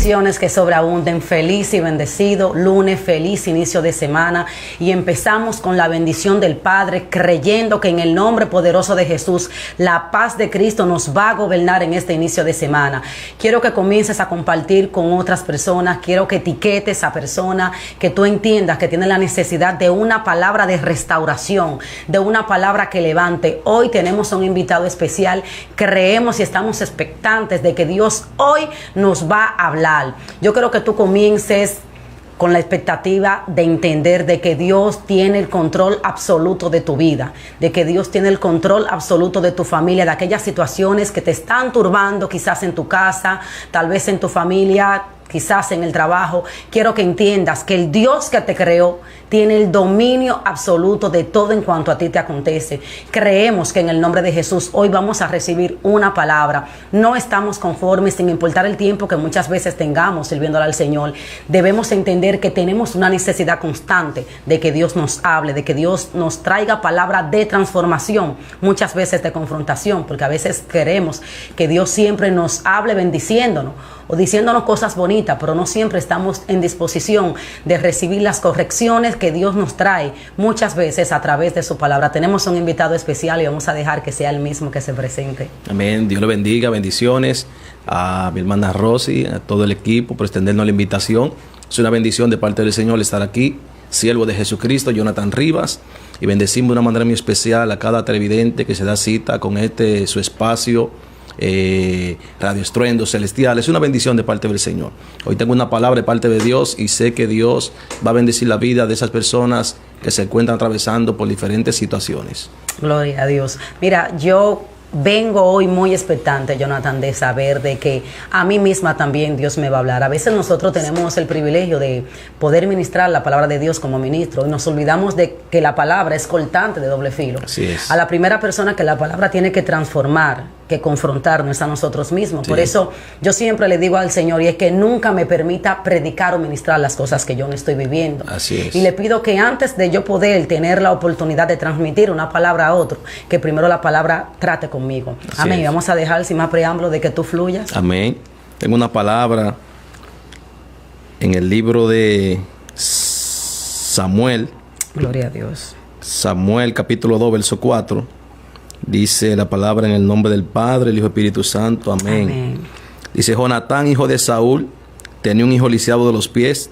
Bendiciones que sobreabunden, feliz y bendecido lunes, feliz inicio de semana, y empezamos con la bendición del Padre, creyendo que en el nombre poderoso de Jesús la paz de Cristo nos va a gobernar en este inicio de semana. Quiero que comiences a compartir con otras personas, quiero que etiquetes a personas que tú entiendas que tienen la necesidad de una palabra de restauración, de una palabra que levante. Hoy tenemos un invitado especial, creemos y estamos expectantes de que Dios hoy nos va a hablar. Yo creo que tú comiences con la expectativa de entender de que Dios tiene el control absoluto de tu vida, de que Dios tiene el control absoluto de tu familia, de aquellas situaciones que te están turbando, quizás en tu casa, tal vez en tu familia, quizás en el trabajo. Quiero que entiendas que el Dios que te creó tiene el dominio absoluto de todo en cuanto a ti te acontece. Creemos que en el nombre de Jesús hoy vamos a recibir una palabra. No estamos conformes, sin importar el tiempo que muchas veces tengamos sirviéndole al Señor. Debemos entender que tenemos una necesidad constante de que Dios nos hable, de que Dios nos traiga palabra de transformación, muchas veces de confrontación, porque a veces queremos que Dios siempre nos hable bendiciéndonos o diciéndonos cosas bonitas, pero no siempre estamos en disposición de recibir las correcciones que Dios nos trae muchas veces a través de su palabra. Tenemos un invitado especial y vamos a dejar que sea el mismo que se presente. Amén. Dios le bendiga. Bendiciones a mi hermana Rosy, a todo el equipo por extendernos la invitación. Es una bendición de parte del Señor estar aquí. Siervo de Jesucristo, Jonathan Rivas, y bendecimos de una manera muy especial a cada televidente que se da cita con su espacio Radio Estruendo Celestial. Es una bendición de parte del Señor. Hoy tengo una palabra de parte de Dios y sé que Dios va a bendecir la vida de esas personas que se encuentran atravesando por diferentes situaciones. Gloria a Dios. Mira, yo vengo hoy muy expectante, Jonathan, de saber de que a mí misma también Dios me va a hablar. A veces nosotros tenemos el privilegio de poder ministrar la palabra de Dios como ministro y nos olvidamos de que la palabra es cortante de doble filo. Así es. A la primera persona que la palabra tiene que transformar, que confrontarnos es a nosotros mismos. Sí. Por eso yo siempre le digo al Señor, y es que nunca me permita predicar o ministrar las cosas que yo no estoy viviendo. Así es. Y le pido que antes de yo poder tener la oportunidad de transmitir una palabra a otro, que primero la palabra trate conmigo. Así amén. Es. Y vamos a dejar sin más preámbulo de que tú fluyas. Amén. Tengo una palabra en el libro de Samuel. Gloria a Dios. Samuel capítulo 2 verso 4. Dice la palabra en el nombre del Padre, el Hijo y el Espíritu Santo. Amén. Amén. Dice: Jonatán, hijo de Saúl, tenía un hijo lisiado de los pies.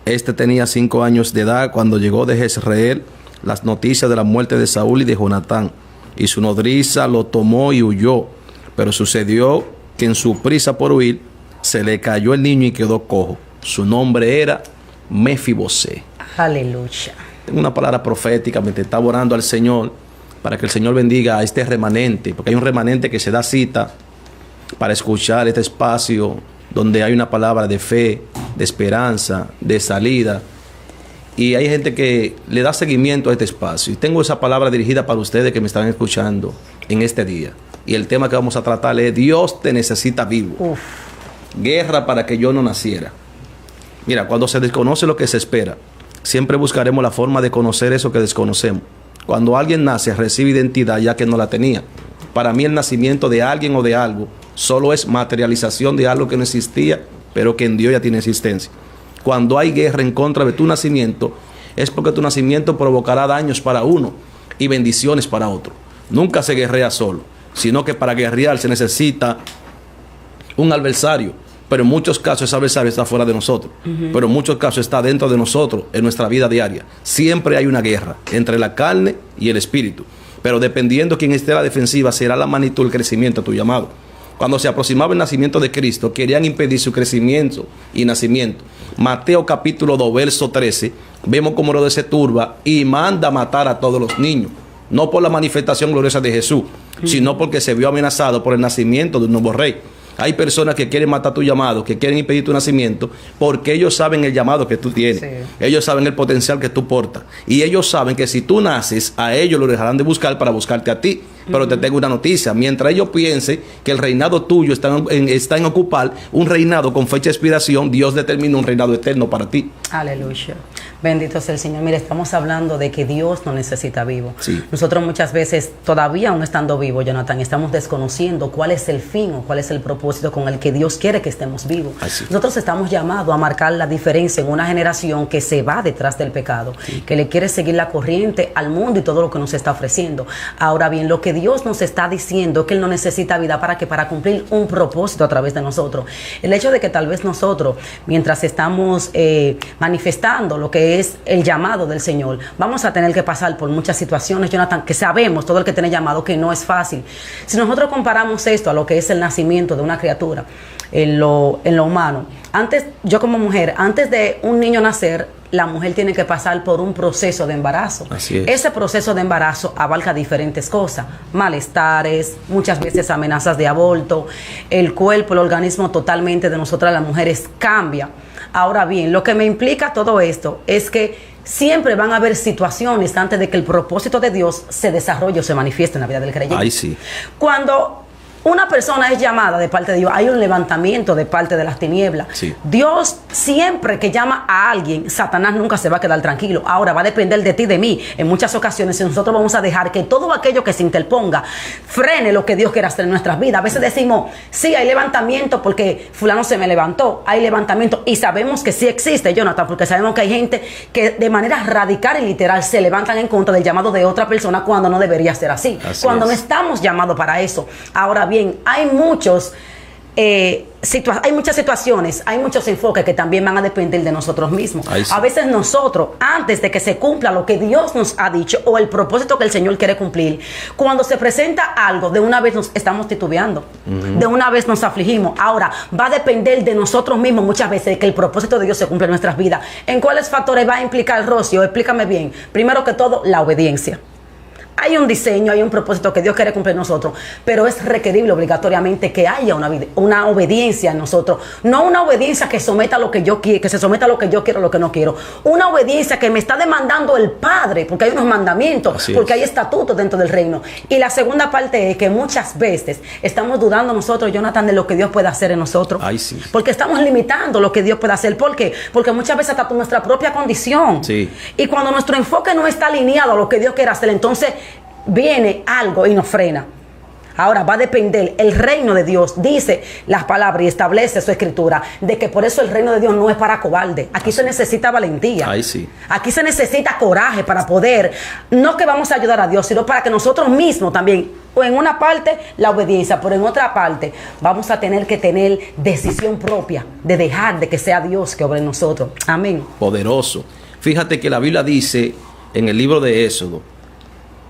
Este tenía 5 años de edad cuando llegó de Jezreel las noticias de la muerte de Saúl y de Jonatán. Y su nodriza lo tomó y huyó. Pero sucedió que en su prisa por huir se le cayó el niño y quedó cojo. Su nombre era Mefibosé. Aleluya. Tengo una palabra profética mientras estaba orando al Señor, para que el Señor bendiga a este remanente, porque hay un remanente que se da cita para escuchar este espacio donde hay una palabra de fe, de esperanza, de salida, y hay gente que le da seguimiento a este espacio. Y tengo esa palabra dirigida para ustedes que me están escuchando en este día, y el tema que vamos a tratar es: Dios te necesita vivo. Uf. Guerra para que yo no naciera. Mira, cuando se desconoce lo que se espera, siempre buscaremos la forma de conocer eso que desconocemos. Cuando alguien nace, recibe identidad ya que no la tenía. Para mí el nacimiento de alguien o de algo solo es materialización de algo que no existía, pero que en Dios ya tiene existencia. Cuando hay guerra en contra de tu nacimiento, es porque tu nacimiento provocará daños para uno y bendiciones para otro. Nunca se guerrea solo, sino que para guerrear se necesita un adversario. Pero en muchos casos ese adversario está fuera de nosotros. Pero en muchos casos está dentro de nosotros, en nuestra vida diaria. Siempre hay una guerra entre la carne y el espíritu. Pero dependiendo quién esté a la defensiva, será la magnitud del crecimiento de tu llamado. Cuando se aproximaba el nacimiento de Cristo, querían impedir su crecimiento y nacimiento. Mateo capítulo 2, verso 13, vemos cómo Herodes se turba y manda a matar a todos los niños. No por la manifestación gloriosa de Jesús, sino porque se vio amenazado por el nacimiento de un nuevo rey. Hay personas que quieren matar tu llamado, que quieren impedir tu nacimiento, porque ellos saben el llamado que tú tienes. Sí. Ellos saben el potencial que tú portas. Y ellos saben que si tú naces, a ellos lo dejarán de buscar para buscarte a ti. Pero te tengo una noticia: mientras ellos piensen que el reinado tuyo está en ocupar un reinado con fecha de expiración, Dios determina un reinado eterno para ti. Aleluya. Bendito sea el Señor. Mire, estamos hablando de que Dios nos necesita vivo. Sí. Nosotros muchas veces, todavía aún estando vivos, Jonathan, estamos desconociendo cuál es el fin o cuál es el propósito con el que Dios quiere que estemos vivos. Así. Nosotros estamos llamados a marcar la diferencia en una generación que se va detrás del pecado, sí, que le quiere seguir la corriente al mundo y todo lo que nos está ofreciendo. Ahora bien, lo que Dios nos está diciendo es que Él no necesita vida para cumplir un propósito a través de nosotros. El hecho de que tal vez nosotros, mientras estamos manifestando lo que es el llamado del Señor, vamos a tener que pasar por muchas situaciones, Jonathan, que sabemos, todo el que tiene llamado, que no es fácil. Si nosotros comparamos esto a lo que es el nacimiento de una criatura en lo humano, antes, yo como mujer, antes de un niño nacer, la mujer tiene que pasar por un proceso de embarazo. Así es. Ese proceso de embarazo abarca diferentes cosas, malestares, muchas veces amenazas de aborto, el cuerpo, el organismo totalmente de nosotras las mujeres cambia. Ahora bien, lo que me implica todo esto es que siempre van a haber situaciones antes de que el propósito de Dios se desarrolle o se manifieste en la vida del creyente. Ay, sí. Cuando una persona es llamada de parte de Dios, hay un levantamiento de parte de las tinieblas. Sí. Dios siempre que llama a alguien, Satanás nunca se va a quedar tranquilo. Ahora va a depender de ti, de mí. En muchas ocasiones, si nosotros vamos a dejar que todo aquello que se interponga frene lo que Dios quiere hacer en nuestras vidas. A veces decimos, sí, hay levantamiento porque fulano se me levantó. Hay levantamiento y sabemos que sí existe, Jonathan, porque sabemos que hay gente que de manera radical y literal se levantan en contra del llamado de otra persona cuando no debería ser así. Cuando no estamos llamados para eso. Ahora bien, hay muchas situaciones, hay muchos enfoques que también van a depender de nosotros mismos. Sí. A veces nosotros, antes de que se cumpla lo que Dios nos ha dicho o el propósito que el Señor quiere cumplir, cuando se presenta algo, de una vez nos estamos titubeando, de una vez nos afligimos. Ahora, va a depender de nosotros mismos muchas veces de que el propósito de Dios se cumpla en nuestras vidas. ¿En cuáles factores va a implicar, Rocío? Explícame bien. Primero que todo, la obediencia. Hay un diseño, hay un propósito que Dios quiere cumplir en nosotros, pero es requerible obligatoriamente que haya una obediencia en nosotros. No una obediencia que someta a lo que yo quiero, que se someta a lo que yo quiero, lo que no quiero. Una obediencia que me está demandando el Padre, porque hay unos mandamientos, porque hay estatutos dentro del reino. Y la segunda parte es que muchas veces estamos dudando nosotros, Jonathan, de lo que Dios puede hacer en nosotros. Ay, sí. Porque estamos limitando lo que Dios puede hacer. ¿Por qué? Porque muchas veces hasta por nuestra propia condición. Sí. Y cuando nuestro enfoque no está alineado a lo que Dios quiere hacer, entonces viene algo y nos frena. Ahora va a depender, el reino de Dios dice las palabras y establece su escritura, de que por eso el reino de Dios no es para cobarde. Aquí se necesita valentía. Ay, sí. Aquí se necesita coraje para poder, no que vamos a ayudar a Dios, sino para que nosotros mismos también, o en una parte la obediencia, pero en otra parte vamos a tener que tener decisión propia de dejar de que sea Dios que obre en nosotros. Amén. Poderoso. Fíjate que la Biblia dice en el libro de Éxodo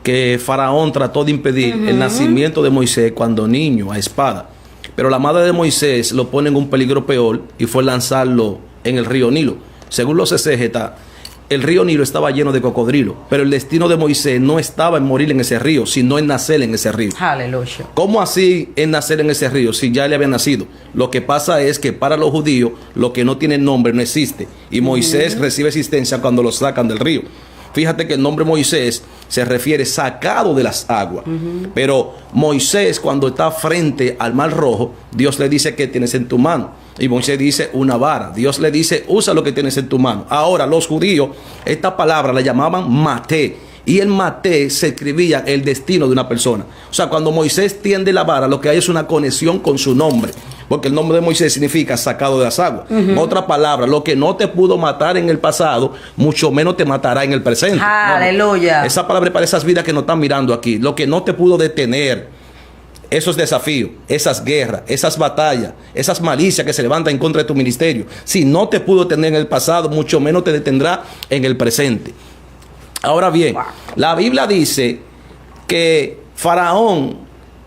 que Faraón trató de impedir el nacimiento de Moisés cuando niño a espada. Pero la madre de Moisés lo pone en un peligro peor y fue lanzarlo en el río Nilo. Según los exégetas, el río Nilo estaba lleno de cocodrilos, pero el destino de Moisés no estaba en morir en ese río, sino en nacer en ese río. Aleluya. ¿Cómo así en nacer en ese río si ya le había nacido? Lo que pasa es que para los judíos lo que no tiene nombre no existe. Y Moisés recibe existencia cuando lo sacan del río. Fíjate que el nombre Moisés se refiere sacado de las aguas. Pero Moisés, cuando está frente al mar rojo, Dios le dice, ¿qué tienes en tu mano? Y Moisés dice, una vara. Dios le dice, usa lo que tienes en tu mano. Ahora, los judíos, esta palabra la llamaban maté. Y en maté se escribía el destino de una persona. O sea, cuando Moisés tiende la vara, lo que hay es una conexión con su nombre. Porque el nombre de Moisés significa sacado de las aguas. Otra palabra, lo que no te pudo matar en el pasado, mucho menos te matará en el presente. Aleluya. No, esa palabra es para esas vidas que nos están mirando aquí. Lo que no te pudo detener, esos desafíos, esas guerras, esas batallas, esas malicias que se levantan en contra de tu ministerio. Si no te pudo detener en el pasado, mucho menos te detendrá en el presente. Ahora bien, la Biblia dice que Faraón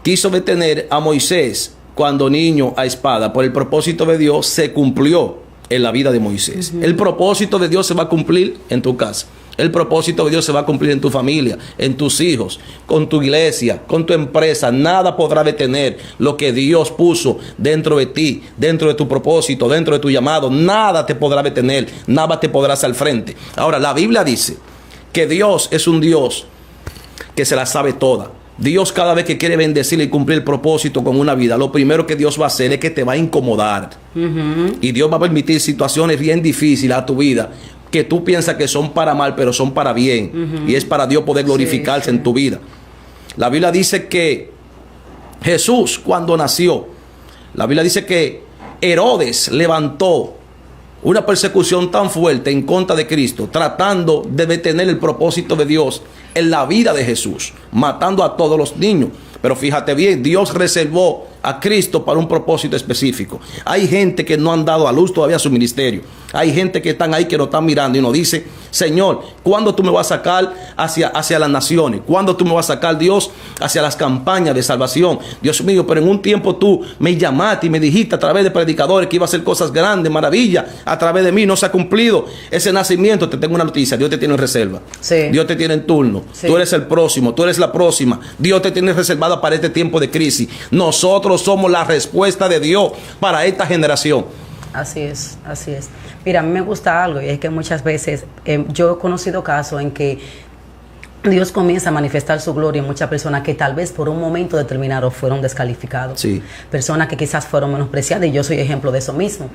quiso detener a Moisés cuando niño a espada. Por el propósito de Dios se cumplió en la vida de Moisés. El propósito de Dios se va a cumplir en tu casa. El propósito de Dios se va a cumplir en tu familia, en tus hijos, con tu iglesia, con tu empresa. Nada podrá detener lo que Dios puso dentro de ti, dentro de tu propósito, dentro de tu llamado. Nada te podrá detener, nada te podrá hacer frente. Ahora, la Biblia dice que Dios es un Dios que se la sabe toda. Dios, cada vez que quiere bendecir y cumplir el propósito con una vida, lo primero que Dios va a hacer es que te va a incomodar. Y Dios va a permitir situaciones bien difíciles a tu vida, que tú piensas que son para mal, pero son para bien. Y es para Dios poder glorificarse en tu vida. La Biblia dice que Jesús, cuando nació, la Biblia dice que Herodes levantó una persecución tan fuerte en contra de Cristo, tratando de detener el propósito de Dios en la vida de Jesús, matando a todos los niños. Pero fíjate bien, Dios reservó a Cristo para un propósito específico. Hay gente que no han dado a luz todavía su ministerio. Hay gente que están ahí, que nos están mirando y nos dice: Señor, ¿cuándo tú me vas a sacar hacia las naciones? ¿Cuándo tú me vas a sacar, Dios, hacia las campañas de salvación? Dios mío, pero en un tiempo tú me llamaste y me dijiste a través de predicadores que iba a hacer cosas grandes, maravillas. A través de mí no se ha cumplido ese nacimiento. Te tengo una noticia: Dios te tiene en reserva. Sí. Dios te tiene en turno. Sí. Tú eres el próximo, tú eres la próxima. Dios te tiene reservada para este tiempo de crisis. Nosotros somos la respuesta de Dios para esta generación. Así es, así es. Mira, a mí me gusta algo, y es que muchas veces yo he conocido casos en que Dios comienza a manifestar su gloria en muchas personas que tal vez por un momento determinado fueron descalificados. Sí. Personas que quizás fueron menospreciadas, y yo soy ejemplo de eso mismo.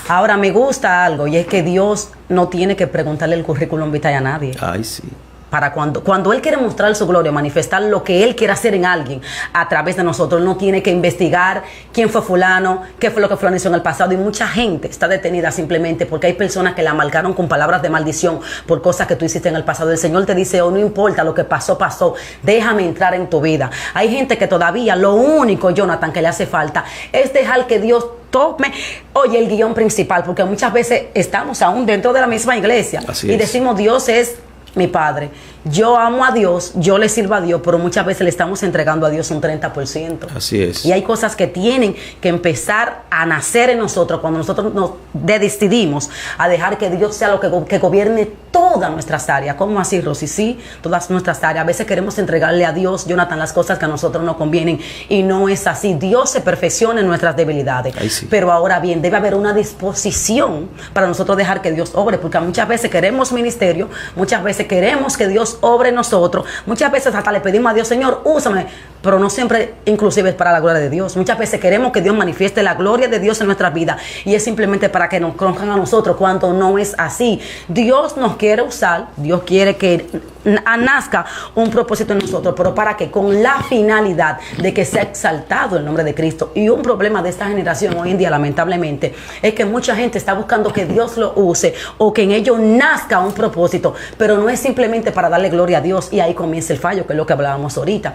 Ahora, me gusta algo, y es que Dios no tiene que preguntarle el currículum vitae a nadie. Ay, sí. Para cuando Él quiere mostrar su gloria, manifestar lo que Él quiere hacer en alguien a través de nosotros, Él no tiene que investigar quién fue fulano, qué fue lo que fulano hizo en el pasado. Y mucha gente está detenida simplemente porque hay personas que la amargaron con palabras de maldición por cosas que tú hiciste en el pasado. El Señor te dice: oh, no importa lo que pasó, pasó, déjame entrar en tu vida. Hay gente que todavía lo único, Jonathan, que le hace falta es dejar que Dios tome, oye, el guión principal, porque muchas veces estamos aún dentro de la misma iglesia y decimos: Dios es mi Padre, yo amo a Dios, yo le sirvo a Dios, pero muchas veces le estamos entregando a Dios un 30%. Así es. Y hay cosas que tienen que empezar a nacer en nosotros cuando nosotros nos decidimos a dejar que Dios sea lo que gobierne todas nuestras áreas. ¿Cómo así, Rosy? Sí, todas nuestras áreas. A veces queremos entregarle a Dios, Jonathan, las cosas que a nosotros nos convienen, y no es así. Dios se perfecciona en nuestras debilidades. Sí. Pero ahora bien, debe haber una disposición para nosotros dejar que Dios obre, porque muchas veces queremos ministerio, muchas veces queremos que Dios obre en nosotros, muchas veces hasta le pedimos a Dios: Señor, úsame, pero no siempre inclusive es para la gloria de Dios. Muchas veces queremos que Dios manifieste la gloria de Dios en nuestras vidas, y es simplemente para que nos conozcan a nosotros, cuando no es así. Dios nos quiere usar, Dios quiere que nazca un propósito en nosotros, pero para que con la finalidad de que sea exaltado el nombre de Cristo. Y un problema de esta generación hoy en día, lamentablemente, es que mucha gente está buscando que Dios lo use o que en ello nazca un propósito, pero no es simplemente para darle gloria a Dios, y ahí comienza el fallo, que es lo que hablábamos ahorita.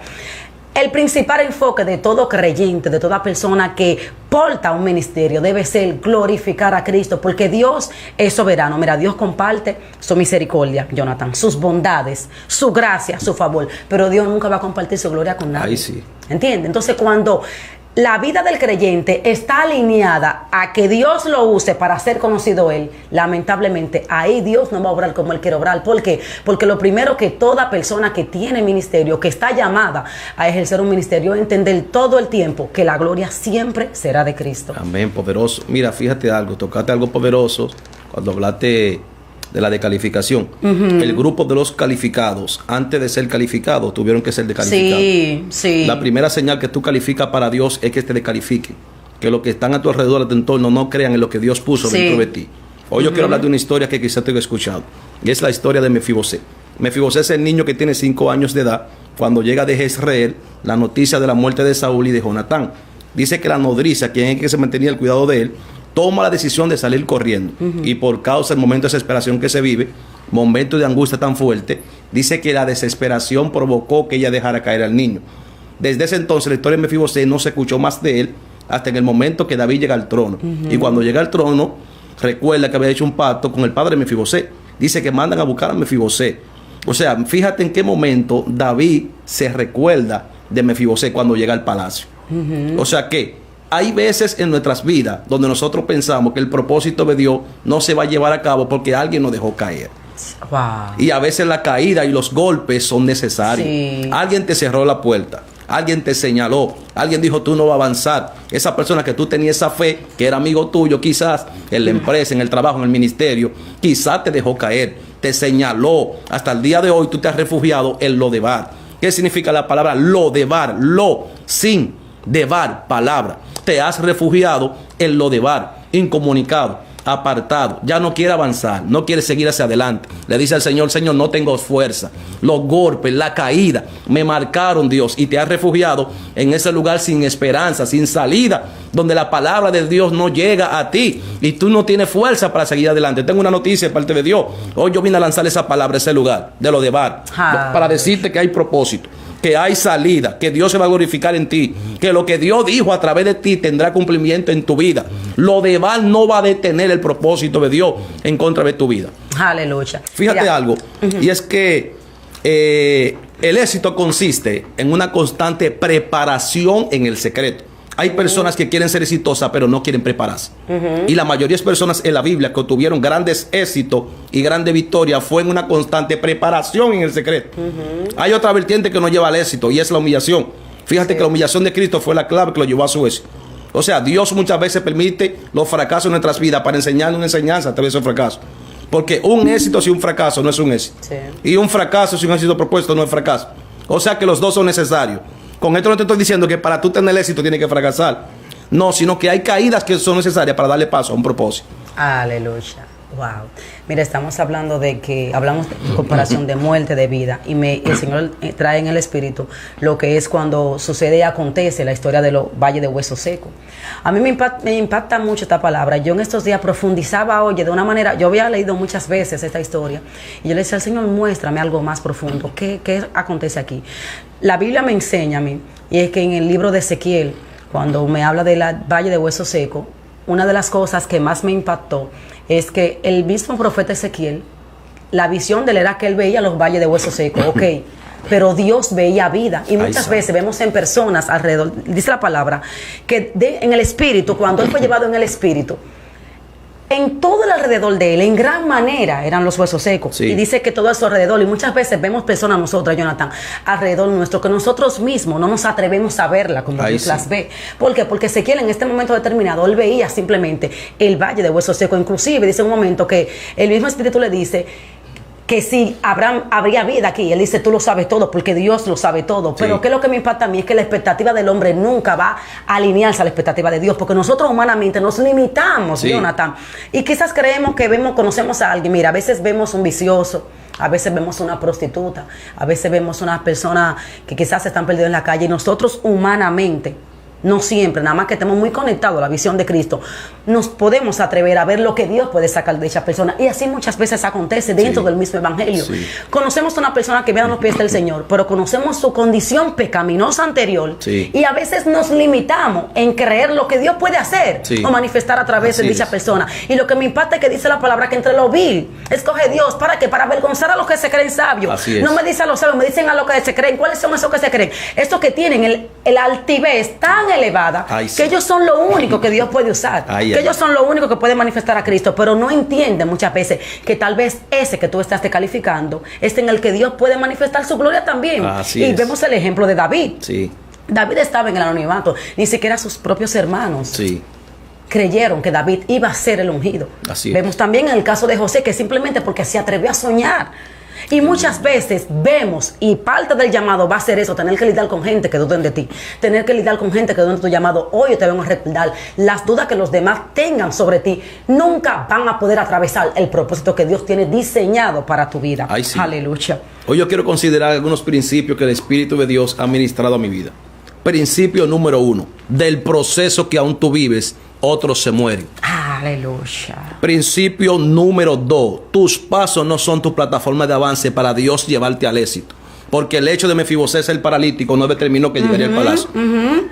El principal enfoque de todo creyente, de toda persona que porta un ministerio, debe ser glorificar a Cristo, porque Dios es soberano. Mira, Dios comparte su misericordia, Jonathan, sus bondades, su gracia, su favor, pero Dios nunca va a compartir su gloria con nadie. Ahí sí. ¿Entiendes? Entonces, cuando la vida del creyente está alineada a que Dios lo use para ser conocido Él, lamentablemente ahí Dios no va a obrar como Él quiere obrar. ¿Por qué? Porque lo primero que toda persona que tiene ministerio, que está llamada a ejercer un ministerio, es entender todo el tiempo que la gloria siempre será de Cristo. Amén, poderoso. Mira, fíjate algo, tocaste algo poderoso cuando hablaste de la descalificación. El grupo de los calificados, antes de ser calificados, tuvieron que ser descalificados. Sí, sí. La primera señal que tú calificas para Dios es que te descalifiquen. Que los que están a tu alrededor, a tu entorno, no crean en lo que Dios puso dentro de ti. Hoy yo quiero hablar de una historia que quizás te he escuchado. Y es la historia de Mefibosé. Mefibosé es el niño que tiene 5 años de edad cuando llega de Jezreel la noticia de la muerte de Saúl y de Jonatán. Dice que la nodriza, quien es que se mantenía el cuidado de él, toma la decisión de salir corriendo. Y por causa del momento de desesperación que se vive, momento de angustia tan fuerte, dice que la desesperación provocó que ella dejara caer al niño. Desde ese entonces la historia de Mefibosé no se escuchó más de él hasta en el momento que David llega al trono. Y cuando llega al trono, recuerda que había hecho un pacto con el padre de Mefibosé. Dice que mandan a buscar a Mefibosé. O sea, fíjate en qué momento David se recuerda de Mefibosé cuando llega al palacio. O sea que hay veces en nuestras vidas donde nosotros pensamos que el propósito de Dios no se va a llevar a cabo porque alguien nos dejó caer. Wow. Y a veces la caída y los golpes son necesarios. Sí. Alguien te cerró la puerta, alguien te señaló, alguien dijo: tú no vas a avanzar. Esa persona que tú tenías esa fe, que era amigo tuyo quizás en la empresa, en el trabajo, en el ministerio, quizás te dejó caer, te señaló. Hasta el día de hoy tú te has refugiado en Lodebar. ¿Qué significa la palabra Lodebar? Lo, sin, debar, palabra. Te has refugiado en Lodebar, incomunicado. apartado, ya no quiere avanzar, no quiere seguir hacia adelante. Le dice al Señor, Señor, no tengo fuerza. Los golpes, la caída, me marcaron, Dios, y te has refugiado en ese lugar sin esperanza, sin salida, donde la palabra de Dios no llega a ti y tú no tienes fuerza para seguir adelante. Tengo una noticia de parte de Dios. Hoy yo vine a lanzar esa palabra a ese lugar, de lo de Bar, para decirte que hay propósito, que hay salida, que Dios se va a glorificar en ti, que lo que Dios dijo a través de ti tendrá cumplimiento en tu vida. Lo de Baal no va a detener el propósito de Dios en contra de tu vida. Aleluya. Fíjate algo, y es que el éxito consiste en una constante preparación en el secreto. Hay personas que quieren ser exitosas, pero no quieren prepararse. Y la mayoría de personas en la Biblia que tuvieron grandes éxitos y grandes victorias fue en una constante preparación en el secreto. Hay otra vertiente que nos lleva al éxito y es la humillación. Fíjate que la humillación de Cristo fue la clave que lo llevó a su éxito. O sea, Dios muchas veces permite los fracasos en nuestras vidas para enseñarnos una enseñanza a través de esos fracasos. Porque un éxito sin un fracaso no es un éxito. Y un fracaso sin un éxito propuesto no es fracaso. O sea que los dos son necesarios. Con esto no te estoy diciendo que para tú tener éxito tienes que fracasar. No, sino que hay caídas que son necesarias para darle paso a un propósito. Aleluya. Wow. Mira, estamos hablando hablamos de comparación de muerte, de vida. Y el Señor trae en el espíritu lo que es cuando sucede y acontece la historia de los valles de hueso seco. A mí me impacta mucho esta palabra. Yo en estos días profundizaba, de una manera, yo había leído muchas veces esta historia. Y yo le decía al Señor, muéstrame algo más profundo. ¿Qué acontece aquí? La Biblia me enseña a mí, y es que en el libro de Ezequiel, cuando me habla del valle de hueso seco, una de las cosas que más me impactó es que el mismo profeta Ezequiel, la visión de él era que él veía los valles de hueso seco, pero Dios veía vida. Y muchas veces vemos en personas alrededor, dice la palabra, que en el espíritu, cuando él fue llevado en el espíritu, en todo el alrededor de él, en gran manera, eran los huesos secos. Y dice que todo a su alrededor, y muchas veces vemos personas nosotras, Jonathan, alrededor nuestro, que nosotros mismos no nos atrevemos a verla como Dios las ve. ¿Por qué? Porque Ezequiel en este momento determinado, él veía simplemente el valle de huesos secos. Inclusive dice un momento que el mismo Espíritu le dice que si habría vida aquí. Él dice, tú lo sabes todo, porque Dios lo sabe todo. Pero ¿qué es lo que me impacta a mí? Es que la expectativa del hombre nunca va a alinearse a la expectativa de Dios, porque nosotros humanamente nos limitamos, Jonathan. Y quizás creemos que conocemos a alguien. Mira, a veces vemos un vicioso, a veces vemos una prostituta, a veces vemos una persona que quizás están perdidos en la calle, y nosotros humanamente, no siempre, nada más que estemos muy conectados a la visión de Cristo, nos podemos atrever a ver lo que Dios puede sacar de esa persona. Y así muchas veces acontece dentro del mismo evangelio. Conocemos a una persona que viene a los pies del Señor, pero conocemos su condición pecaminosa anterior, y a veces nos limitamos en creer lo que Dios puede hacer o manifestar a través de dicha persona. Y lo que me impacta es que dice la palabra que entre lo vil escoge Dios. ¿Para qué? Para avergonzar a los que se creen sabios. No me dice a los sabios, me dicen a los que se creen. ¿Cuáles son esos que se creen? Estos que tienen el altivez tan elevada, que ellos son lo único que Dios puede usar, que ellos son lo único que puede manifestar a Cristo, pero no entienden muchas veces que tal vez ese que tú estás descalificando es en el que Dios puede manifestar su gloria también. Vemos el ejemplo de David. David estaba en el anonimato, ni siquiera sus propios hermanos creyeron que David iba a ser el ungido. Vemos también en el caso de José, que simplemente porque se atrevió a soñar. Y muchas veces vemos, y parte del llamado va a ser eso, tener que lidiar con gente que duden de ti, tener que lidiar con gente que duden de tu llamado. Hoy te vengo a recordar, las dudas que los demás tengan sobre ti nunca van a poder atravesar el propósito que Dios tiene diseñado para tu vida. Aleluya. Hoy yo quiero considerar algunos principios que el Espíritu de Dios ha ministrado a mi vida. Principio número 1, del proceso que aún tú vives, otros se mueren. Aleluya. Principio número 2, tus pasos no son tu plataforma de avance para Dios llevarte al éxito. Porque el hecho de Mefibosé ser paralítico no determinó que llegaría al palacio.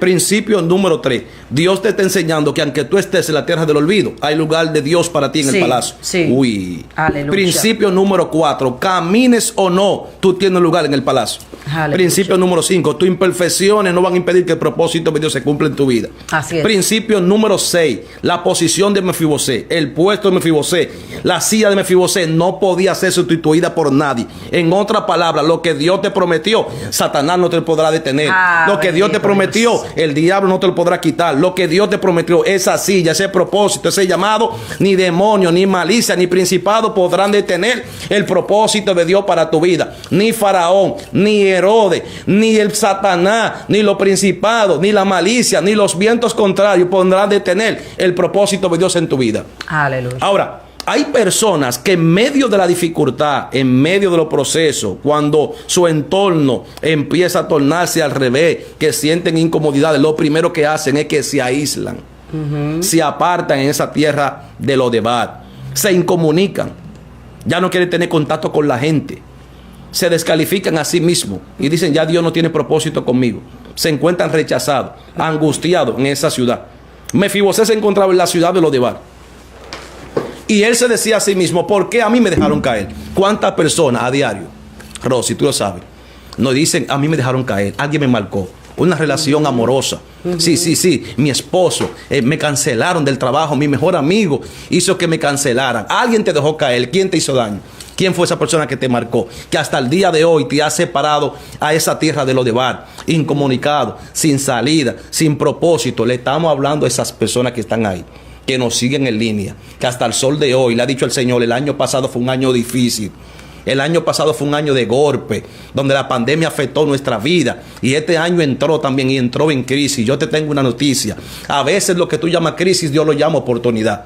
Principio número 3. Dios te está enseñando que aunque tú estés en la tierra del olvido, hay lugar de Dios para ti en el palacio. Uy. Aleluya. Principio número 4. Camines o no, tú tienes lugar en el palacio. Aleluya. Principio número 5. Tus imperfecciones no van a impedir que el propósito de Dios se cumpla en tu vida. Así es. Principio número 6. La posición de Mefibosé, el puesto de Mefibosé, la silla de Mefibosé no podía ser sustituida por nadie. En otra palabra, lo que Dios te te prometió, Satanás no te lo podrá detener. Lo que Dios te prometió, el diablo no te lo podrá quitar. Lo que Dios te prometió, esa silla, ese propósito, ese llamado, ni demonio, ni malicia, ni principado podrán detener el propósito de Dios para tu vida. Ni Faraón, ni Herodes, ni el Satanás, ni los principados, ni la malicia, ni los vientos contrarios podrán detener el propósito de Dios en tu vida. Aleluya. Ahora, hay personas que en medio de la dificultad, en medio de los procesos, cuando su entorno empieza a tornarse al revés, que sienten incomodidades, lo primero que hacen es que se aíslan, se apartan en esa tierra de Lodebar, se incomunican, ya no quieren tener contacto con la gente, se descalifican a sí mismos y dicen, ya Dios no tiene propósito conmigo. Se encuentran rechazados, angustiados en esa ciudad. Mefibosé se encontraba en la ciudad de Lodebar. Y él se decía a sí mismo, ¿por qué a mí me dejaron caer? ¿Cuántas personas a diario, Rosy, tú lo sabes, nos dicen, a mí me dejaron caer, alguien me marcó, una relación amorosa? Sí, mi esposo, me cancelaron del trabajo, mi mejor amigo hizo que me cancelaran. Alguien te dejó caer, ¿quién te hizo daño? ¿Quién fue esa persona que te marcó? Que hasta el día de hoy te ha separado a esa tierra de Lodebar, incomunicado, sin salida, sin propósito. Le estamos hablando a esas personas que están ahí, que nos siguen en línea, que hasta el sol de hoy, le ha dicho el Señor, el año pasado fue un año difícil. El año pasado fue un año de golpe, donde la pandemia afectó nuestra vida. Y este año entró también y entró en crisis. Yo te tengo una noticia. A veces lo que tú llamas crisis, Dios lo llama oportunidad.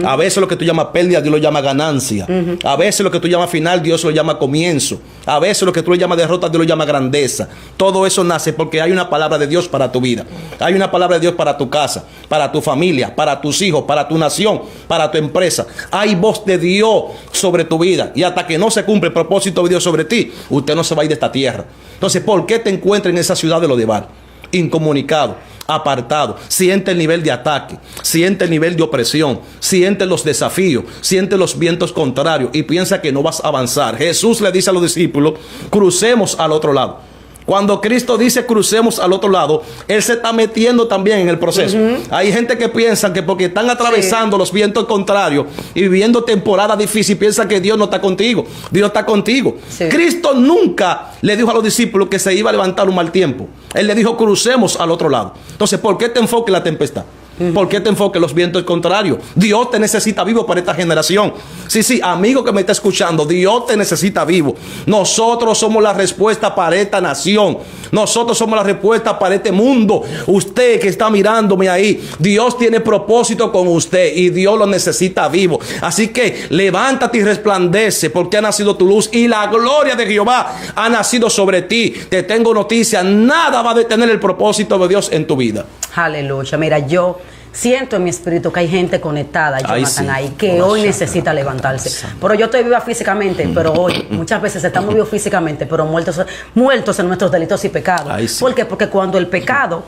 A veces lo que tú llamas pérdida, Dios lo llama ganancia. A veces lo que tú llamas final, Dios lo llama comienzo. A veces lo que tú le llamas derrota, Dios lo llama grandeza. Todo eso nace porque hay una palabra de Dios para tu vida. Hay una palabra de Dios para tu casa, para tu familia, para tus hijos, para tu nación, para tu empresa. Hay voz de Dios sobre tu vida. Y hasta que no se cumple el propósito de Dios sobre ti, usted no se va a ir de esta tierra. Entonces, ¿por qué te encuentras en esa ciudad de Lodebar? Incomunicado, apartado, siente el nivel de ataque, siente el nivel de opresión, siente los desafíos, siente los vientos contrarios y piensa que no vas a avanzar. Jesús le dice a los discípulos, crucemos al otro lado. Cuando Cristo dice crucemos al otro lado, Él se está metiendo también en el proceso. Hay gente que piensa que porque están atravesando los vientos contrarios y viviendo temporadas difíciles, piensa que Dios no está contigo. Dios está contigo. Cristo nunca le dijo a los discípulos que se iba a levantar un mal tiempo. Él le dijo crucemos al otro lado. Entonces, ¿por qué te enfoques en la tempestad? ¿Por qué te enfoques en los vientos contrarios? Dios te necesita vivo para esta generación. Sí, amigo que me está escuchando, Dios te necesita vivo. Nosotros somos la respuesta para esta nación. Nosotros somos la respuesta para este mundo. Usted que está mirándome ahí, Dios tiene propósito con usted y Dios lo necesita vivo. Así que levántate y resplandece, porque ha nacido tu luz y la gloria de Jehová ha nacido sobre ti. Te tengo noticia, nada va a detener el propósito de Dios en tu vida. Aleluya. Mira, yo siento en mi espíritu que hay gente conectada, Jonathan, ahí que hoy necesita levantarse. Pero yo estoy viva físicamente, pero hoy muchas veces estamos vivos físicamente, pero muertos en nuestros delitos y pecados. ¿Por qué? Porque cuando el pecado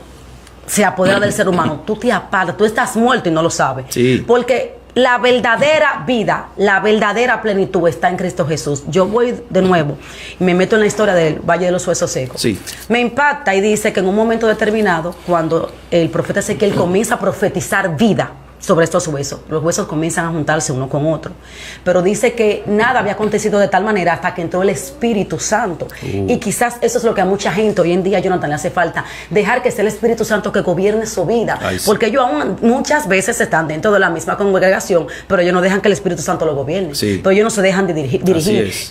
se apodera del ser humano, tú te apartas, tú estás muerto y no lo sabes. Porque la verdadera vida, la verdadera plenitud está en Cristo Jesús. Yo voy de nuevo y me meto en la historia del Valle de los Huesos Secos. Me impacta y dice que en un momento determinado, cuando el profeta Ezequiel comienza a profetizar vida sobre estos huesos, los huesos comienzan a juntarse uno con otro, pero dice que nada había acontecido de tal manera hasta que entró el Espíritu Santo. Y quizás eso es lo que a mucha gente hoy en día, Jonathan, le hace falta, dejar que sea el Espíritu Santo que gobierne su vida, porque ellos aún muchas veces están dentro de la misma congregación, pero ellos no dejan que el Espíritu Santo lo gobierne, pero ellos no se dejan de dirigir.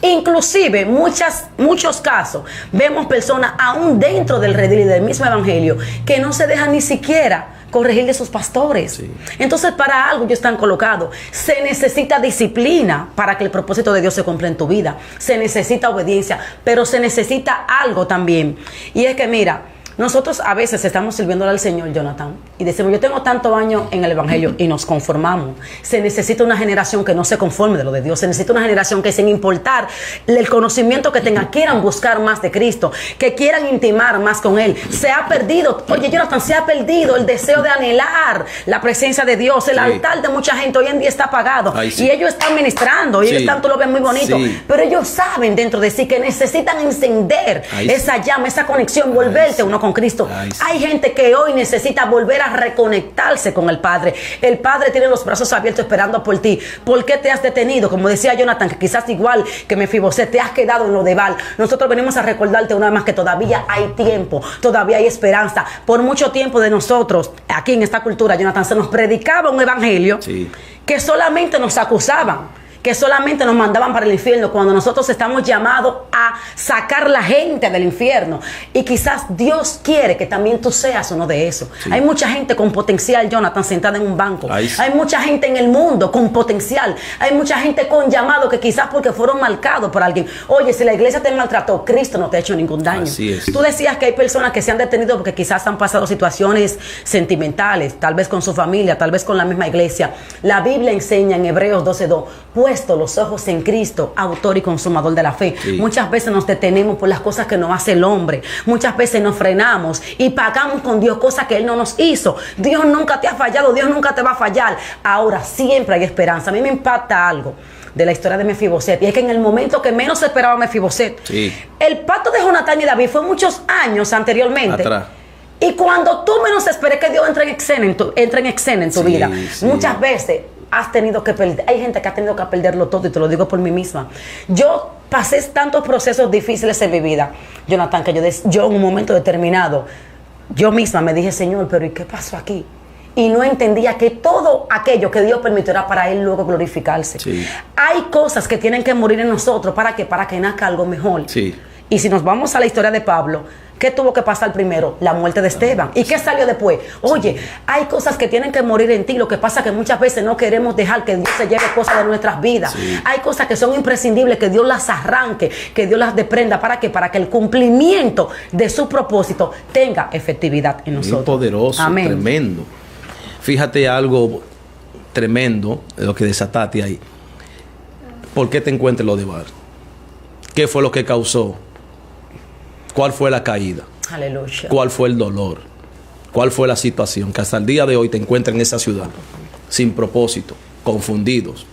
Inclusive muchos casos vemos personas aún dentro del redil y del mismo evangelio que no se dejan ni siquiera corregir de sus pastores. Entonces, para algo ellos están colocados. Se necesita disciplina para que el propósito de Dios se cumpla en tu vida. Se necesita obediencia, pero se necesita algo también. Y es que, mira, nosotros a veces estamos sirviéndole al Señor, Jonathan, y decimos, yo tengo tantos años en el Evangelio, y nos conformamos. Se necesita una generación que no se conforme de lo de Dios. Se necesita una generación que, sin importar el conocimiento que tengan, quieran buscar más de Cristo, que quieran intimar más con Él. Se ha perdido, oye, Jonathan, se ha perdido el deseo de anhelar la presencia de Dios. El altar de mucha gente hoy en día está apagado. Y ellos están ministrando, y ellos están, tú lo ves muy bonito, pero ellos saben dentro de sí que necesitan encender esa llama, esa conexión, volverte uno con con Cristo. Ay, sí. Hay gente que hoy necesita volver a reconectarse con el Padre. El Padre tiene los brazos abiertos esperando por ti. ¿Por qué te has detenido? Como decía Jonathan, que quizás igual que Mefiboset, te has quedado en lo de Baal. Nosotros venimos a recordarte una vez más que todavía hay tiempo, todavía hay esperanza. Por mucho tiempo de nosotros, aquí en esta cultura, Jonathan, se nos predicaba un evangelio que solamente nos acusaban, que solamente nos mandaban para el infierno, cuando nosotros estamos llamados a sacar la gente del infierno. Y quizás Dios quiere que también tú seas uno de esos. Sí. Hay mucha gente con potencial, Jonathan, sentada en un banco. Ay, sí. Hay mucha gente en el mundo con potencial. Hay mucha gente con llamado que quizás porque fueron marcados por alguien. Oye, si la iglesia te maltrató, Cristo no te ha hecho ningún daño. Así es. Tú decías que hay personas que se han detenido porque quizás han pasado situaciones sentimentales, tal vez con su familia, tal vez con la misma iglesia. La Biblia enseña en Hebreos 12:2, puesto los ojos en Cristo, autor y consumador de la fe. Sí. Muchas veces nos detenemos por las cosas que nos hace el hombre. Muchas veces nos frenamos y pagamos con Dios cosas que Él no nos hizo. Dios nunca te ha fallado, Dios nunca te va a fallar. Ahora siempre hay esperanza. A mí me impacta algo de la historia de Mefiboset, y es que en el momento que menos esperaba Mefiboset, el pacto de Jonatán y David fue muchos años anteriormente. Atrás. Y cuando tú menos esperes que Dios entre en escena en tu vida, muchas veces has tenido que perder. Hay gente que ha tenido que perderlo todo, y te lo digo por mí misma. Yo pasé tantos procesos difíciles en mi vida, Jonathan, que yo en un momento determinado, yo misma me dije, Señor, pero ¿y qué pasó aquí? Y no entendía que todo aquello que Dios permitió era para Él luego glorificarse. Sí. Hay cosas que tienen que morir en nosotros para que nazca algo mejor. Sí. Y si nos vamos a la historia de Pablo, ¿qué tuvo que pasar primero? La muerte de Esteban. ¿Y qué salió después? Oye, hay cosas que tienen que morir en ti. Lo que pasa es que muchas veces no queremos dejar que Dios se lleve cosas de nuestras vidas. Sí. Hay cosas que son imprescindibles, que Dios las arranque, que Dios las desprenda. ¿Para qué? Para que el cumplimiento de su propósito tenga efectividad en nosotros. Muy poderoso, amén. Tremendo. Fíjate algo tremendo de lo que desataste ahí. ¿Por qué te encuentras lo de Baal? ¿Qué fue lo que causó? ¿Cuál fue la caída? Aleluya. ¿Cuál fue el dolor? ¿Cuál fue la situación? Que hasta el día de hoy te encuentras en esa ciudad, sin propósito, confundidos,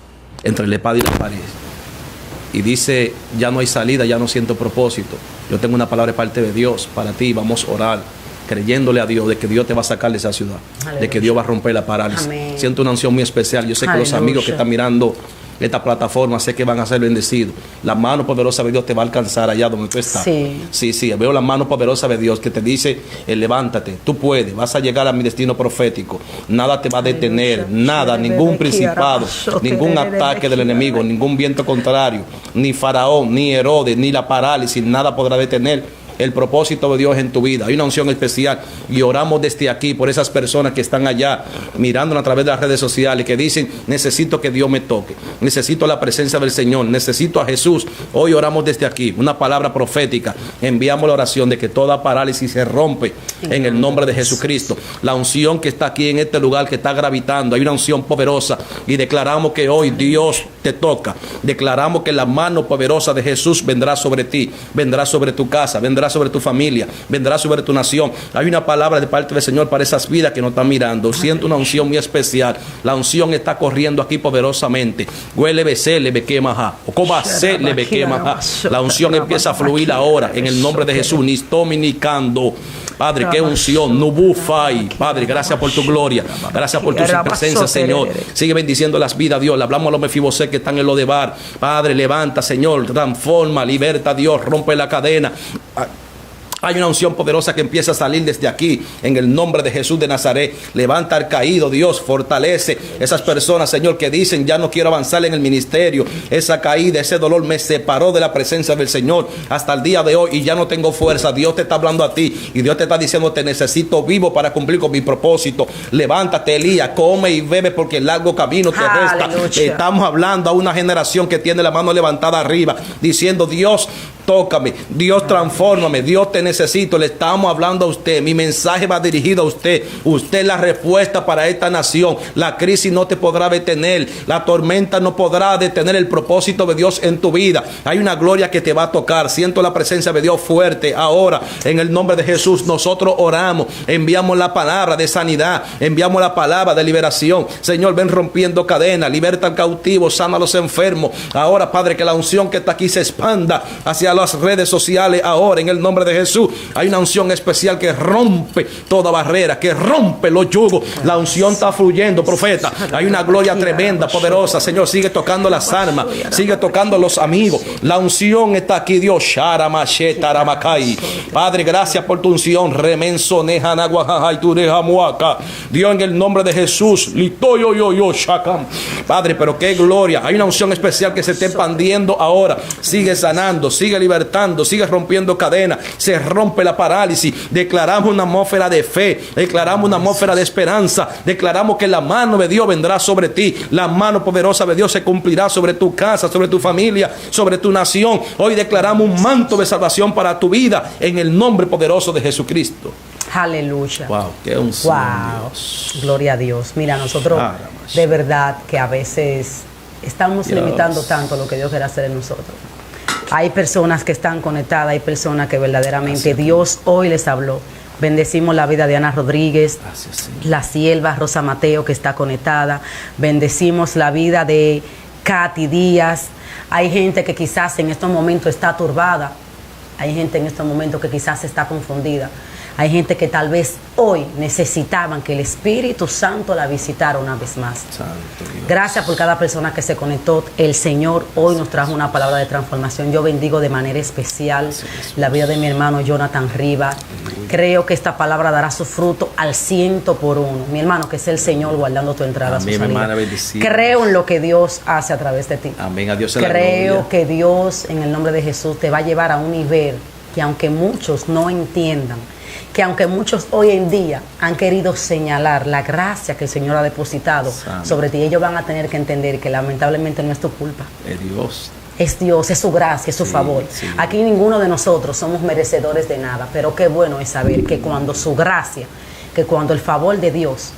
entre la espada y la pared. Y dice, ya no hay salida, ya no siento propósito. Yo tengo una palabra de parte de Dios para ti. Vamos a orar, creyéndole a Dios de que Dios te va a sacar de esa ciudad. Aleluya. De que Dios va a romper la parálisis. Amén. Siento una unción muy especial. Yo sé que los amigos que están mirando esta plataforma, sé que van a ser bendecidos. La mano poderosa de Dios te va a alcanzar allá donde tú estás. Sí, veo la mano poderosa de Dios que te dice, levántate, tú puedes, vas a llegar a mi destino profético. Nada te va a detener, nada, ningún principado, ningún ataque del enemigo, ningún viento contrario, ni Faraón, ni Herodes, ni la parálisis, nada podrá detener el propósito de Dios en tu vida. Hay una unción especial y oramos desde aquí por esas personas que están allá mirándonos a través de las redes sociales, que dicen, necesito que Dios me toque, necesito la presencia del Señor, necesito a Jesús. Hoy oramos desde aquí, una palabra profética, enviamos la oración de que toda parálisis se rompe en el nombre de Jesucristo. La unción que está aquí en este lugar, que está gravitando, hay una unción poderosa, y declaramos que hoy Dios te toca. Declaramos que la mano poderosa de Jesús vendrá sobre ti, vendrá sobre tu casa, vendrá sobre tu familia, vendrá sobre tu nación. Hay una palabra de parte del Señor para esas vidas que nos están mirando. Siento una unción muy especial. La unción está corriendo aquí poderosamente. La unción empieza a fluir ahora en el nombre de Jesús. Nistominicando. Padre, qué unción. Nubufai. Padre, gracias por tu gloria. Gracias por tu presencia, Señor. Sigue bendiciendo las vidas, Dios. Le hablamos a los Mefiboset que están en lo de Bar. Padre, levanta, Señor. Transforma, liberta, Dios. Rompe la cadena. Hay una unción poderosa que empieza a salir desde aquí, en el nombre de Jesús de Nazaret. Levanta al caído, Dios, fortalece esas personas, Señor, que dicen, ya no quiero avanzar en el ministerio. Esa caída, ese dolor me separó de la presencia del Señor hasta el día de hoy y ya no tengo fuerza. Dios te está hablando a ti y Dios te está diciendo, te necesito vivo para cumplir con mi propósito. Levántate, Elías, come y bebe porque el largo camino te resta. Estamos hablando a una generación que tiene la mano levantada arriba, diciendo, Dios, tócame, Dios, transfórmame, Dios, te necesito. Le estamos hablando a usted. Mi mensaje va dirigido a usted. Usted es la respuesta para esta nación. La crisis no te podrá detener. La tormenta no podrá detener el propósito de Dios en tu vida. Hay una gloria que te va a tocar. Siento la presencia de Dios fuerte. Ahora, en el nombre de Jesús, nosotros oramos. Enviamos la palabra de sanidad. Enviamos la palabra de liberación. Señor, ven rompiendo cadenas. Liberta al cautivo. Sana a los enfermos. Ahora, Padre, que la unción que está aquí se expanda hacia las redes sociales ahora en el nombre de Jesús. Hay una unción especial que rompe toda barrera, que rompe los yugos. La unción está fluyendo, profeta. Hay una gloria tremenda, poderosa. Señor, sigue tocando las almas, sigue tocando los amigos. La unción está aquí, Dios. Padre, gracias por tu unción. Dios, en el nombre de Jesús. Padre, pero qué gloria. Hay una unción especial que se está expandiendo ahora. Sigue sanando, sigue libertando, sigue rompiendo cadenas. Se rompe la parálisis. Declaramos una atmósfera de fe. Declaramos una atmósfera de esperanza. Declaramos que la mano de Dios vendrá sobre ti. La mano poderosa de Dios se cumplirá sobre tu casa, sobre tu familia, sobre tu nación. Hoy declaramos un manto de salvación para tu vida en el nombre poderoso de Jesucristo. Aleluya. Wow, qué unción, wow. Dios. Gloria a Dios. Mira, nosotros de verdad que a veces estamos limitando tanto lo que Dios quiere hacer en nosotros. Hay personas que están conectadas, hay personas que verdaderamente Dios hoy les habló. Bendecimos la vida de Ana Rodríguez, la sierva Rosa Mateo que está conectada. Bendecimos la vida de Katy Díaz. Hay gente que quizás en estos momentos está turbada. Hay gente en estos momentos que quizás está confundida. Hay gente que tal vez hoy necesitaban que el Espíritu Santo la visitara una vez más. Gracias por cada persona que se conectó. El Señor hoy nos trajo una palabra de transformación. Yo bendigo de manera especial la vida de mi hermano Jonathan Rivas. Creo que esta palabra dará su fruto al 100%. Mi hermano, que es el Señor guardando tu entrada, su salida. Creo en lo que Dios hace a través de ti. Amén. A Dios sea la gloria. Creo que Dios, en el nombre de Jesús, te va a llevar a un nivel que aunque muchos no entiendan, que aunque muchos hoy en día han querido señalar la gracia que el Señor ha depositado sobre ti, ellos van a tener que entender que lamentablemente no es tu culpa. Es Dios. Es Dios, es su gracia, es su favor. Aquí ninguno de nosotros somos merecedores de nada, pero qué bueno es saber que cuando su gracia, que cuando el favor de Dios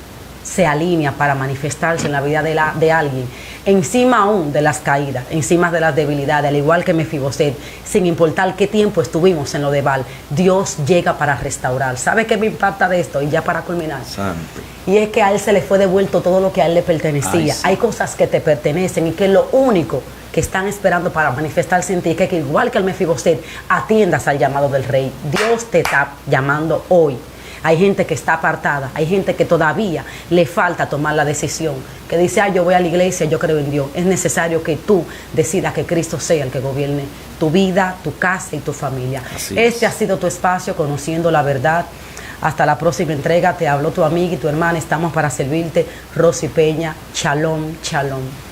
se alinea para manifestarse en la vida de alguien, encima aún de las caídas, encima de las debilidades, al igual que Mefiboset, sin importar qué tiempo estuvimos en lo de Baal, Dios llega para restaurar. ¿Sabe qué me impacta de esto? Y ya para culminar. Santo. Y es que a él se le fue devuelto todo lo que a él le pertenecía. Hay cosas que te pertenecen y que lo único que están esperando para manifestarse en ti, que igual que el Mefiboset, atiendas al llamado del rey. Dios te está llamando hoy. Hay gente que está apartada, hay gente que todavía le falta tomar la decisión, que dice, yo voy a la iglesia, yo creo en Dios. Es necesario que tú decidas que Cristo sea el que gobierne tu vida, tu casa y tu familia. Este ha sido tu espacio, Conociendo la Verdad. Hasta la próxima entrega. Te habló tu amiga y tu hermana. Estamos para servirte. Rosy Peña. Shalom, shalom.